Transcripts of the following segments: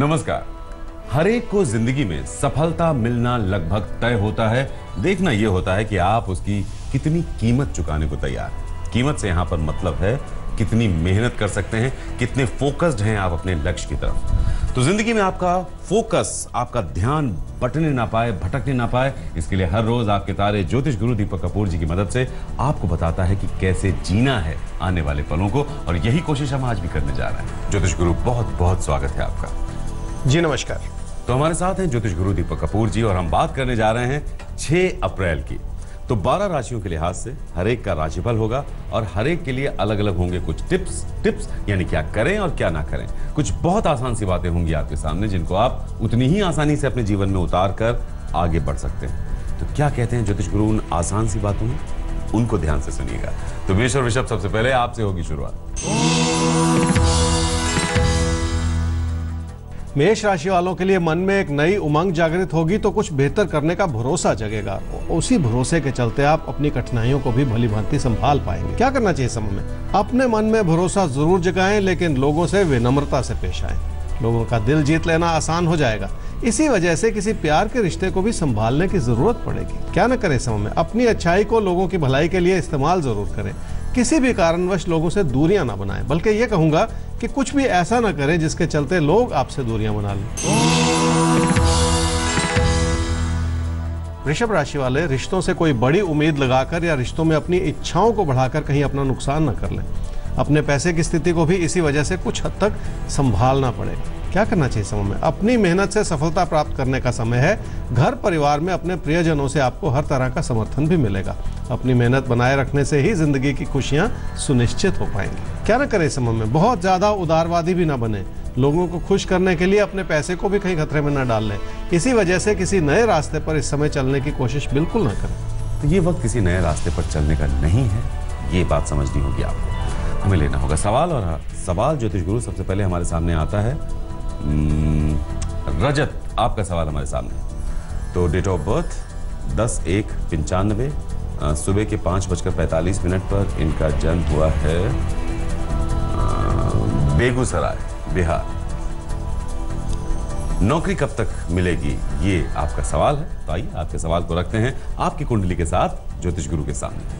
नमस्कार। हर एक को जिंदगी में सफलता मिलना लगभग तय होता है। देखना यह होता है कि आप उसकी कितनी कीमत चुकाने को तैयार हैं। कीमत से यहां पर मतलब है कितनी मेहनत कर सकते हैं, कितने फोकस्ड हैं आप अपने लक्ष्य की तरफ। तो जिंदगी में आपका फोकस, आपका ध्यान बटने ना पाए, भटकने ना पाए, इसके लिए हर रोज आपके तारे ज्योतिष गुरु दीपक कपूर जी की मदद से आपको बताता है कि कैसे जीना है आने वाले पलों को, और यही कोशिश हम आज भी करने जा रहे हैं। ज्योतिष गुरु, बहुत बहुत स्वागत है आपका। जी नमस्कार। तो हमारे साथ हैं ज्योतिष गुरु दीपक कपूर जी, और हम बात करने जा रहे हैं 6 अप्रैल की। तो 12 राशियों के लिहाज से हर एक का राशिफल होगा, और हर एक के लिए अलग अलग होंगे कुछ टिप्स यानी क्या करें और क्या ना करें। कुछ बहुत आसान सी बातें होंगी आपके सामने, जिनको आप उतनी ही आसानी से अपने जीवन में उतार कर आगे बढ़ सकते हैं। तो क्या कहते हैं ज्योतिष गुरु उन आसान सी बातों में? उनको ध्यान से सुनिएगा। तो मेष और वृषभ, सबसे पहले आपसे होगी शुरुआत। मेष राशि वालों के लिए मन में एक नई उमंग जागृत होगी, तो कुछ बेहतर करने का भरोसा जगेगा। उसी भरोसे के चलते आप अपनी कठिनाइयों को भी भली भांति संभाल पाएंगे। क्या करना चाहिए समय में? अपने मन में भरोसा जरूर जगाएं, लेकिन लोगों से विनम्रता से पेश आएं। लोगों का दिल जीत लेना आसान हो जाएगा। इसी वजह से किसी प्यार के रिश्ते को भी संभालने की जरूरत पड़ेगी। क्या न करें समय में? अपनी अच्छाई को लोगों की भलाई के लिए इस्तेमाल जरूर करें। किसी भी कारणवश लोगों से दूरियां ना बनाएं, बल्कि ये कहूंगा कि कुछ भी ऐसा ना करें जिसके चलते लोग आपसे दूरियां बना लें। वृषभ राशि वाले रिश्तों से कोई बड़ी उम्मीद लगाकर या रिश्तों में अपनी इच्छाओं को बढ़ाकर कहीं अपना नुकसान न कर लें। अपने पैसे की स्थिति को भी इसी वजह से कुछ हद तक संभालना पड़ेगा। क्या करना चाहिए समय में? अपनी मेहनत से सफलता प्राप्त करने का समय है। घर परिवार में अपने प्रियजनों से आपको हर तरह का समर्थन भी मिलेगा। अपनी मेहनत बनाए रखने से ही जिंदगी की खुशियां सुनिश्चित हो पाएंगी। क्या न करें समय में? बहुत ज्यादा उदारवादी भी ना बने। लोगों को खुश करने के लिए अपने पैसे को भी कहीं खतरे में न डाल लें। इसी वजह से किसी नए रास्ते पर इस समय चलने की कोशिश बिल्कुल न करें। तो ये वक्त किसी नए रास्ते पर चलने का नहीं है, ये बात समझनी होगी आपको। हमें लेना होगा सवाल, और सवाल ज्योतिष गुरु सबसे पहले हमारे सामने आता है। रजत, आपका सवाल हमारे सामने। तो डेट ऑफ बर्थ 10/1/95, सुबह के 5:45 पर इनका जन्म हुआ है बेगूसराय, बिहार। नौकरी कब तक मिलेगी, ये आपका सवाल है। तो आइए आपके सवाल को रखते हैं आपकी कुंडली के साथ ज्योतिष गुरु के सामने।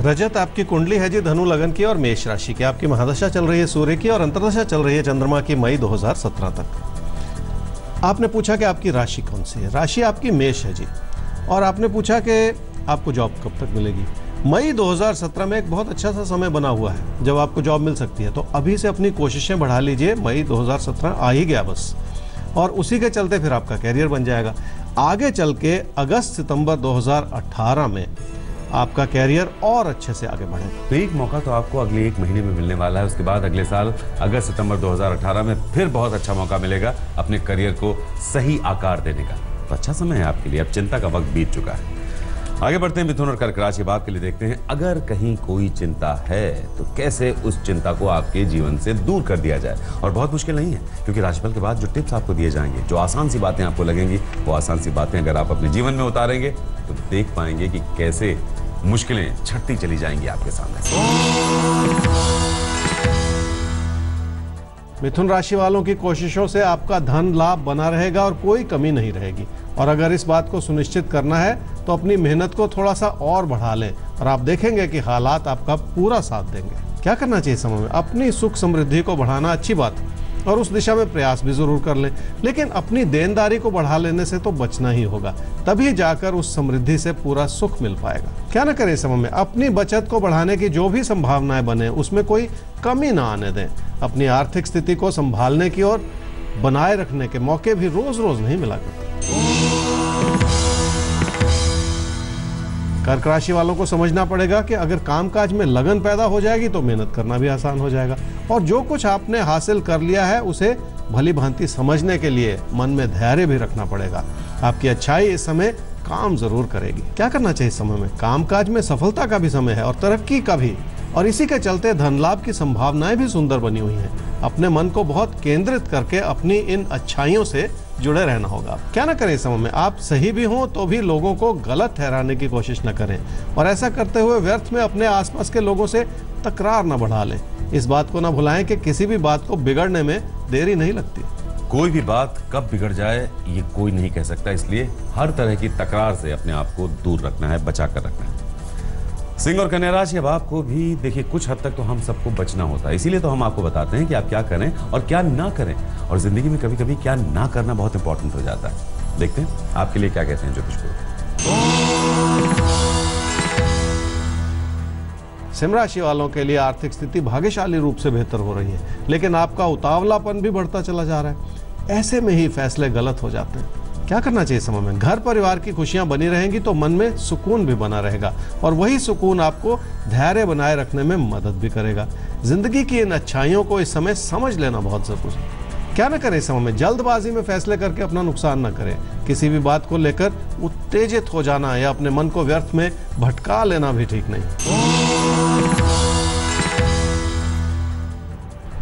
रजत, आपकी कुंडली है जी धनु लगन की और मेष राशि की। आपकी महादशा चल रही है सूर्य की, और अंतर्दशा चल रही है चंद्रमा की मई 2017 तक। आपने पूछा कि आपकी राशि कौन सी है। राशि आपकी मेष है जी, और आपने पूछा कि आपको जॉब कब तक मिलेगी। मई 2017 में एक बहुत अच्छा सा समय बना हुआ है जब आपको जॉब मिल सकती है। तो अभी से अपनी कोशिशें बढ़ा लीजिए। मई 2017 आ ही गया बस, और उसी के चलते फिर आपका कैरियर बन जाएगा। आगे चल के अगस्त-सितंबर 2018 में आपका कैरियर और अच्छे से आगे बढ़ेगा। तो एक मौका तो आपको अगले 1 महीने में मिलने वाला है। उसके बाद अगले साल अगस्त-सितंबर 2018 में फिर बहुत अच्छा मौका मिलेगा अपने करियर को सही आकार देने का। तो अच्छा समय है आपके लिए। अब चिंता का वक्त बीत चुका है। आगे बढ़ते हैं मिथुन और कर्क राशि भाव के लिए। देखते हैं अगर कहीं कोई चिंता है तो कैसे उस चिंता को आपके जीवन से दूर कर दिया जाए। और बहुत मुश्किल नहीं है, क्योंकि राशिफल के बाद जो टिप्स आपको दिए जाएंगे, जो आसान सी बातें आपको लगेंगी, वो आसान सी बातें अगर आप अपने जीवन में उतारेंगे तो देख पाएंगे कि कैसे मुश्किलें छटती चली जाएंगी आपके सामने। मिथुन राशि वालों की कोशिशों से आपका धन लाभ बना रहेगा और कोई कमी नहीं रहेगी। और अगर इस बात को सुनिश्चित करना है तो अपनी मेहनत को थोड़ा सा और बढ़ा लें, और आप देखेंगे कि हालात आपका पूरा साथ देंगे। क्या करना चाहिए समय में? अपनी सुख समृद्धि को बढ़ाना अच्छी बात है, और उस दिशा में प्रयास भी जरूर कर लें, लेकिन अपनी देनदारी को बढ़ा लेने से तो बचना ही होगा। तभी जाकर उस समृद्धि से पूरा सुख मिल पाएगा। क्या न करें समय में? अपनी बचत को बढ़ाने की जो भी संभावनाएं बने उसमें कोई कमी ना आने दें। अपनी आर्थिक स्थिति को संभालने की और बनाए रखने के मौके भी रोज रोज नहीं मिला करते। कर्क राशि वालों को समझना पड़ेगा कि अगर कामकाज में लगन पैदा हो जाएगी तो मेहनत करना भी आसान हो जाएगा, और जो कुछ आपने हासिल कर लिया है उसे भली भांति समझने के लिए मन में धैर्य भी रखना पड़ेगा। आपकी अच्छाई इस समय काम जरूर करेगी। क्या करना चाहिए समय में? कामकाज में सफलता का भी समय है और तरक्की का भी, और इसी के चलते धन लाभ की संभावनाएं भी सुंदर बनी हुई हैं। अपने मन को बहुत केंद्रित करके अपनी इन अच्छाइयों से जुड़े रहना होगा। क्या ना करें समय में? आप सही भी हों तो भी लोगों को गलत ठहराने की कोशिश न करें, और ऐसा करते हुए व्यर्थ में अपने आसपास के लोगों से तकरार न बढ़ा लें। इस बात को न भुलाएं कि किसी भी बात को बिगड़ने में देरी नहीं लगती। कोई भी बात कब बिगड़ जाए ये कोई नहीं कह सकता, इसलिए हर तरह की तकरार से अपने आप को दूर रखना है, बचा कर रखना है। सिंह और कन्या राशि, अब आपको भी देखिए कुछ हद तक तो हम सबको बचना होता है, इसीलिए तो हम आपको बताते हैं कि आप क्या करें और क्या ना करें। और जिंदगी में कभी कभी क्या ना करना बहुत इंपॉर्टेंट हो जाता है। देखते हैं आपके लिए क्या कहते हैं ज्योतिष गुरु। सिंह राशि वालों के लिए आर्थिक स्थिति भाग्यशाली रूप से बेहतर हो रही है, लेकिन आपका उतावलापन भी बढ़ता चला जा रहा है। ऐसे में ही फैसले गलत हो जाते हैं। क्या करना चाहिए समय में? घर परिवार की खुशियां बनी रहेंगी तो मन में सुकून भी बना रहेगा, और वही सुकून आपको धैर्य बनाए रखने में मदद भी करेगा। जिंदगी की इन अच्छाइयों को इस समय समझ लेना बहुत जरूरी है। क्या न करें इस समय में? जल्दबाजी में फैसले करके अपना नुकसान न करें। किसी भी बात को लेकर उत्तेजित हो जाना या अपने मन को व्यर्थ में भटका लेना भी ठीक नहीं।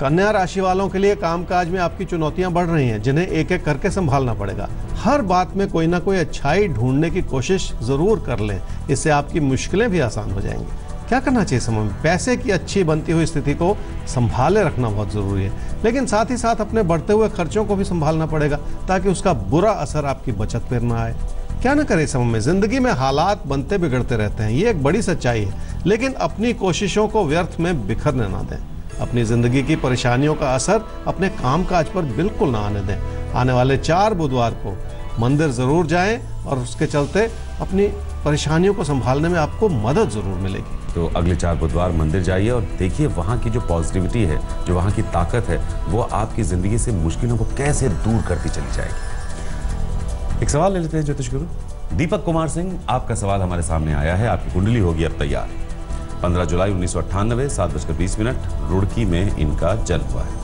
कन्या राशि वालों के लिए कामकाज में आपकी चुनौतियां बढ़ रही हैं, जिन्हें एक एक करके संभालना पड़ेगा। हर बात में कोई ना कोई अच्छाई ढूंढने की कोशिश जरूर कर लें, इससे आपकी मुश्किलें भी आसान हो जाएंगी। क्या करना चाहिए समय में? पैसे की अच्छी बनती हुई स्थिति को संभाले रखना बहुत जरूरी है, लेकिन साथ ही साथ अपने बढ़ते हुए खर्चों को भी संभालना पड़ेगा, ताकि उसका बुरा असर आपकी बचत पर ना आए। क्या न करें समय में? जिंदगी में हालात बनते बिगड़ते रहते हैं, ये एक बड़ी सच्चाई है, लेकिन अपनी कोशिशों को व्यर्थ में बिखरने ना दें। अपनी जिंदगी की परेशानियों का असर अपने कामकाज पर बिल्कुल ना आने दें। आने वाले 4 बुधवार को मंदिर जरूर जाएं, और उसके चलते अपनी परेशानियों को संभालने में आपको मदद जरूर मिलेगी। तो अगले 4 बुधवार मंदिर जाइए और देखिए वहाँ की जो पॉजिटिविटी है, जो वहाँ की ताकत है, वो आपकी जिंदगी से मुश्किलों को कैसे दूर करती चली जाएगी। एक सवाल ले लेते हैं ज्योतिष गुरु। दीपक कुमार सिंह, आपका सवाल हमारे सामने आया है। आपकी कुंडली होगी अब तैयार। 15 जुलाई 1998 7:20 रुड़की में इनका जन्म हुआ है।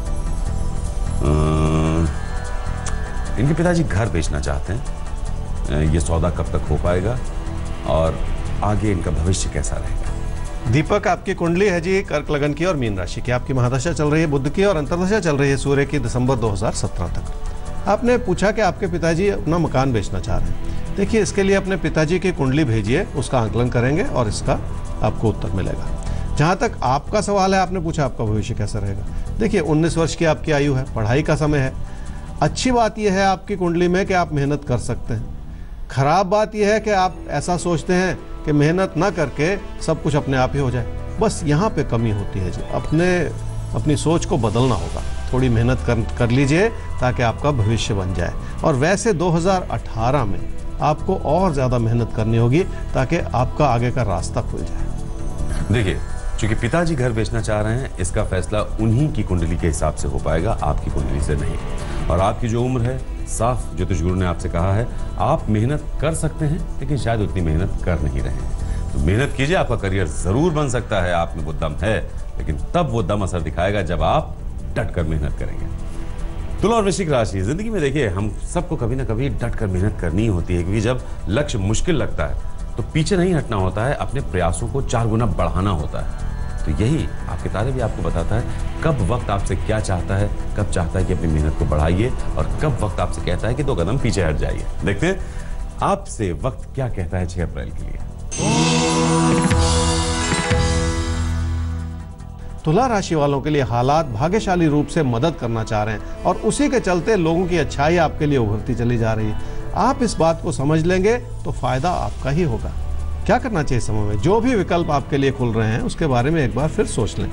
इनके पिताजी घर बेचना चाहते हैं। ये सौदा कब तक हो पाएगा और आगे इनका भविष्य कैसा रहेगा? दीपक, आपकी कुंडली है जी कर्क लगन की और मीन राशि की। आपकी महादशा चल रही है बुध की, और अंतर्दशा चल रही है सूर्य की दिसंबर 2017 तक। आपने पूछा कि आपके पिताजी अपना मकान बेचना चाह रहे हैं। देखिए, इसके लिए अपने पिताजी की कुंडली भेजिए, उसका आंकलन करेंगे और इसका आपको उत्तर मिलेगा। जहां तक आपका सवाल है, आपने पूछा आपका भविष्य कैसा रहेगा। देखिए, 19 वर्ष की आपकी आयु है, पढ़ाई का समय है। अच्छी बात यह है आपकी कुंडली में कि आप मेहनत कर सकते हैं। खराब बात यह है कि आप ऐसा सोचते हैं कि मेहनत ना करके सब कुछ अपने आप ही हो जाए। बस यहाँ पे कमी होती है जी। अपनी सोच को बदलना होगा। थोड़ी मेहनत कर लीजिए ताकि आपका भविष्य बन जाए। और वैसे 2018 में आपको और ज़्यादा मेहनत करनी होगी ताकि आपका आगे का रास्ता खुल जाए। देखिए, चूंकि पिताजी घर बेचना चाह रहे हैं, इसका फैसला उन्हीं की कुंडली के हिसाब से हो पाएगा, आपकी कुंडली से नहीं। और आपकी जो उम्र है, साफ ज्योतिष गुरु ने आपसे कहा है, आप मेहनत कर सकते हैं, लेकिन शायद उतनी मेहनत कर नहीं रहे हैं। तो मेहनत कीजिए, आपका करियर जरूर बन सकता है। आप में वो दम है, लेकिन तब वो दम असर दिखाएगा जब आप डट कर मेहनत करेंगे। तुला और वृश्चिक राशि, जिंदगी में देखिए हम सबको कभी ना कभी डट कर मेहनत करनी होती है, क्योंकि जब लक्ष्य मुश्किल लगता है तो पीछे नहीं हटना होता है, अपने प्रयासों को 4 गुना बढ़ाना होता है। तो यही आपके तारे भी आपको बताता है कब वक्त आपसे क्या चाहता है, कब चाहता है कि अपनी मेहनत को बढ़ाइए, और कब वक्त आपसे कहता है कि 2 कदम पीछे हट जाइए। देखते हैं आपसे वक्त क्या कहता है 6 अप्रैल के लिए। तुला राशि वालों के लिए हालात भाग्यशाली रूप से मदद करना चाह रहे हैं, और उसी के चलते लोगों की अच्छाई आपके लिए उभरती चली जा रही है। आप इस बात को समझ लेंगे तो फायदा आपका ही होगा। क्या करना चाहिए समय में? जो भी विकल्प आपके लिए खुल रहे हैं उसके बारे में एक बार फिर सोच लें।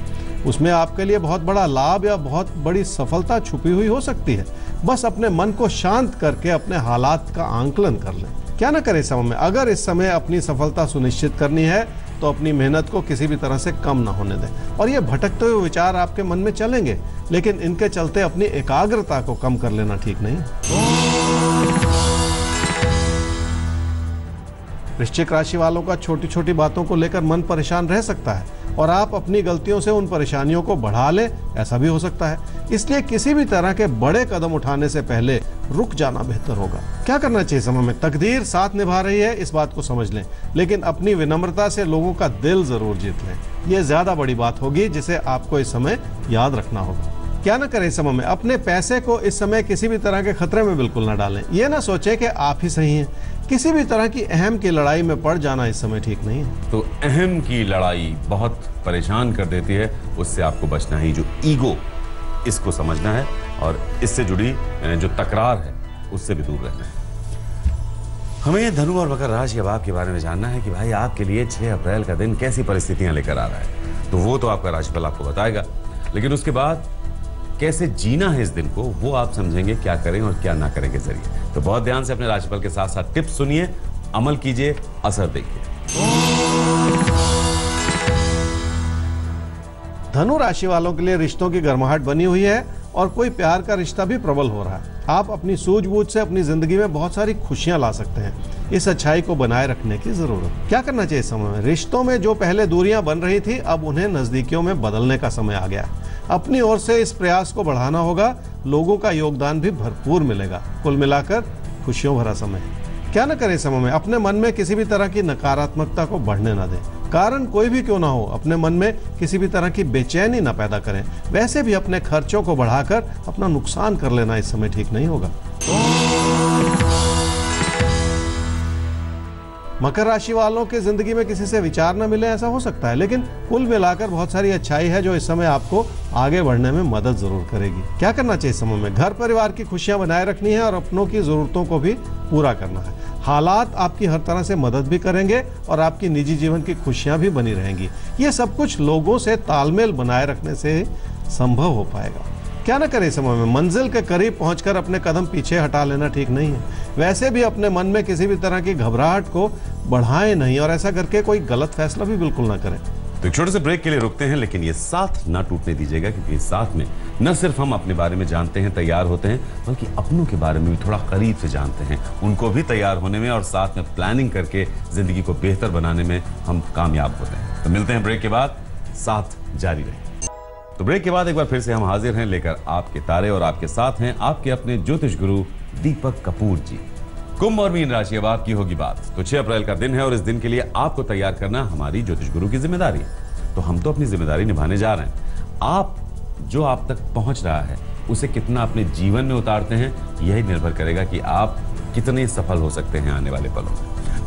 उसमें आपके लिए बहुत बड़ा लाभ या बहुत बड़ी सफलता छुपी हुई हो सकती है। बस अपने मन को शांत करके अपने हालात का आंकलन कर लें। क्या ना करें समय में? अगर इस समय अपनी सफलता सुनिश्चित करनी है तो अपनी मेहनत को किसी भी तरह से कम ना होने दें। और ये भटकते हुए विचार आपके मन में चलेंगे, लेकिन इनके चलते अपनी एकाग्रता को कम कर लेना ठीक नहीं। वृश्चिक राशि वालों का छोटी छोटी बातों को लेकर मन परेशान रह सकता है, और आप अपनी गलतियों से उन परेशानियों को बढ़ा लें, ऐसा भी हो सकता है। इसलिए किसी भी तरह के बड़े कदम उठाने से पहले रुक जाना बेहतर होगा। क्या करना चाहिए समय में? तकदीर साथ निभा रही है, इस बात को समझ लें, लेकिन अपनी विनम्रता से लोगों का दिल जरूर जीत लें। यह ज्यादा बड़ी बात होगी जिसे आपको इस समय याद रखना होगा। क्या ना करें समय में? अपने पैसे को इस समय किसी भी तरह के खतरे में बिल्कुल न डालें। ये ना सोचे कि आप ही सही हैं। किसी भी तरह की अहम की लड़ाई में पड़ जाना इस समय ठीक नहीं है। तो अहम की लड़ाई बहुत परेशान कर देती है, उससे आपको बचना है। जो ईगो, इसको समझना है। और इससे जुड़ी जो तकरार है उससे भी दूर रहना है। हमें धनु और मकर राशि अब आपके बारे में जानना है कि भाई आपके लिए 6 अप्रैल का दिन कैसी परिस्थितियां लेकर आ रहा है। तो वो तो आपका राशिफल आपको बताएगा, लेकिन उसके बाद कैसे जीना है इस दिन को वो आप समझेंगे, क्या करें और क्या ना करें के जरिए। तो बहुत ध्यान से अपने राशिफल के साथ साथ टिप्स सुनिए, अमल कीजिए, असर देखिए। धनु राशि वालों के लिए रिश्तों की गर्माहट बनी हुई है और कोई प्यार का रिश्ता भी प्रबल हो रहा है। आप अपनी सूझबूझ से अपनी जिंदगी में बहुत सारी खुशियां ला सकते हैं। इस अच्छाई को बनाए रखने की जरूरत। क्या करना चाहिए इस समय में? रिश्तों में जो पहले दूरियां बन रही थी, अब उन्हें नजदीकियों में बदलने का समय आ गया है। अपनी ओर से इस प्रयास को बढ़ाना होगा। लोगों का योगदान भी भरपूर मिलेगा। कुल मिलाकर खुशियों भरा समय है। क्या न करें इस समय में? अपने मन में किसी भी तरह की नकारात्मकता को बढ़ने न दें। कारण कोई भी क्यों ना हो, अपने मन में किसी भी तरह की बेचैनी न पैदा करें। वैसे भी अपने खर्चों को बढ़ाकर अपना नुकसान कर लेना इस समय ठीक नहीं होगा। मकर राशि वालों के जिंदगी में किसी से विचार न मिले, ऐसा हो सकता है, लेकिन कुल मिलाकर बहुत सारी अच्छाई है जो इस समय आपको आगे बढ़ने में मदद जरूर करेगी। क्या करना चाहिए इस समय में? घर परिवार की खुशियां बनाए रखनी है और अपनों की जरूरतों को भी पूरा करना है। हालात आपकी हर तरह से मदद भी करेंगे और आपकी निजी जीवन की खुशियां भी बनी रहेंगी। ये सब कुछ लोगों से तालमेल बनाए रखने से संभव हो पाएगा। क्या न करें इस समय में? मंजिल के करीब पहुंचकर अपने कदम पीछे हटा लेना ठीक नहीं है। वैसे भी अपने मन में किसी भी तरह की घबराहट को बढ़ाएं नहीं और ऐसा करके कोई गलत फैसला भी बिल्कुल ना करें। तो एक छोटे से ब्रेक के लिए रुकते हैं, लेकिन ये साथ ना टूटने दीजिएगा, क्योंकि इस साथ में न सिर्फ हम अपने बारे में जानते हैं, तैयार होते हैं, बल्कि अपनों के बारे में भी थोड़ा करीब से जानते हैं, उनको भी तैयार होने में और साथ में प्लानिंग करके जिंदगी को बेहतर बनाने में हम कामयाब होते हैं। तो मिलते हैं ब्रेक के बाद, साथ जारी रहे। तो ब्रेक के बाद एक बार फिर से हम हाजिर हैं लेकर आपके तारे, और आपके साथ हैं आपके अपने ज्योतिष गुरु दीपक कपूर जी। कुंभ और मीन राशि अब आपकी होगी बात। तो 6 अप्रैल का दिन है और इस दिन के लिए आपको तैयार करना हमारी ज्योतिष गुरु की जिम्मेदारी है। तो हम तो अपनी जिम्मेदारी निभाने जा रहे हैं। आप जो आप तक पहुंच रहा है उसे कितना अपने जीवन में उतारते हैं, यही निर्भर करेगा कि आप कितने सफल हो सकते हैं आने वाले पलों में।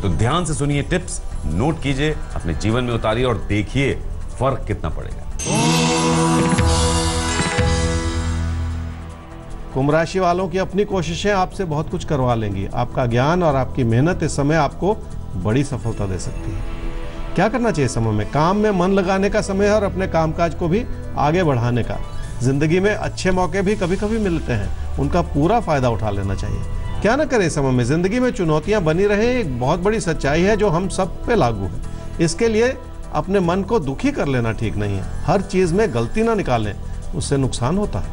तो ध्यान से सुनिए टिप्स, नोट कीजिए, अपने जीवन में उतारिए और देखिए फर्क कितना पड़ेगा। कुंभ राशि वालों की अपनी कोशिशें आपसे बहुत कुछ करवा लेंगी। आपका ज्ञान और आपकी मेहनत इस समय आपको बड़ी सफलता दे सकती है। क्या करना चाहिए समय में? काम में मन लगाने का समय है और अपने कामकाज को भी आगे बढ़ाने का। जिंदगी में अच्छे मौके भी कभी कभी मिलते हैं, उनका पूरा फायदा उठा लेना चाहिए। क्या न करें समय में? जिंदगी में चुनौतियां बनी रहे एक बहुत बड़ी सच्चाई है जो हम सब पे लागू है। इसके लिए अपने मन को दुखी कर लेना ठीक नहीं है। हर चीज में गलती ना निकालें, उससे नुकसान होता है।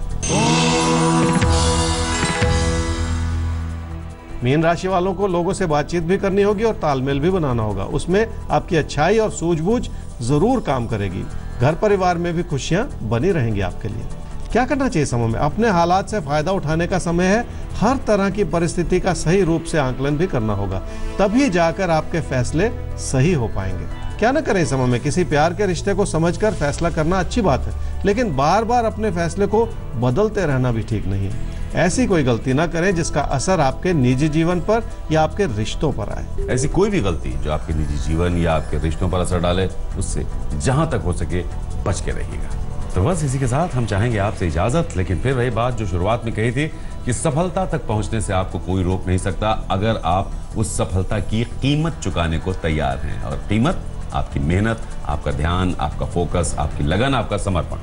मीन राशि वालों को लोगों से बातचीत भी करनी होगी और तालमेल भी बनाना होगा। उसमें आपकी अच्छाई और सूझबूझ जरूर काम करेगी। घर परिवार में भी खुशियां बनी रहेंगी आपके लिए। क्या करना चाहिए समय में? अपने हालात से फायदा उठाने का समय है। हर तरह की परिस्थिति का सही रूप से आकलन भी करना होगा, तभी जाकर आपके फैसले सही हो पाएंगे। क्या न करें समय में? किसी प्यार के रिश्ते को समझकर फैसला करना अच्छी बात है, लेकिन बार बार अपने फैसले को बदलते रहना भी ठीक नहीं है। ऐसी कोई गलती ना करें जिसका असर आपके निजी जीवन पर या आपके रिश्तों पर आए। ऐसी कोई भी गलती जो आपके निजी जीवन या आपके रिश्तों पर असर डाले, उससे जहां तक हो सके बच के रहिएगा। तो बस इसी के साथ हम चाहेंगे आपसे इजाजत, लेकिन फिर वही बात जो शुरुआत में कही थी कि सफलता तक पहुंचने से आपको कोई रोक नहीं सकता, अगर आप उस सफलता की कीमत चुकाने को तैयार हैं। और कीमत आपकी मेहनत, आपका ध्यान, आपका फोकस, आपकी लगन, आपका समर्पण।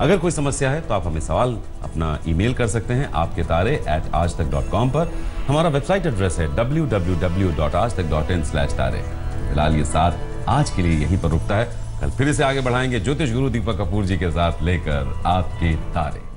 अगर कोई समस्या है तो आप हमें सवाल अपना ईमेल कर सकते हैं आपके तारे@aajtak.com पर। हमारा वेबसाइट एड्रेस है www.aajtak.in/tare। फिलहाल ये साथ आज के लिए यहीं पर रुकता है। कल फिर इसे आगे बढ़ाएंगे ज्योतिष गुरु दीपक कपूर जी के साथ लेकर आपके तारे।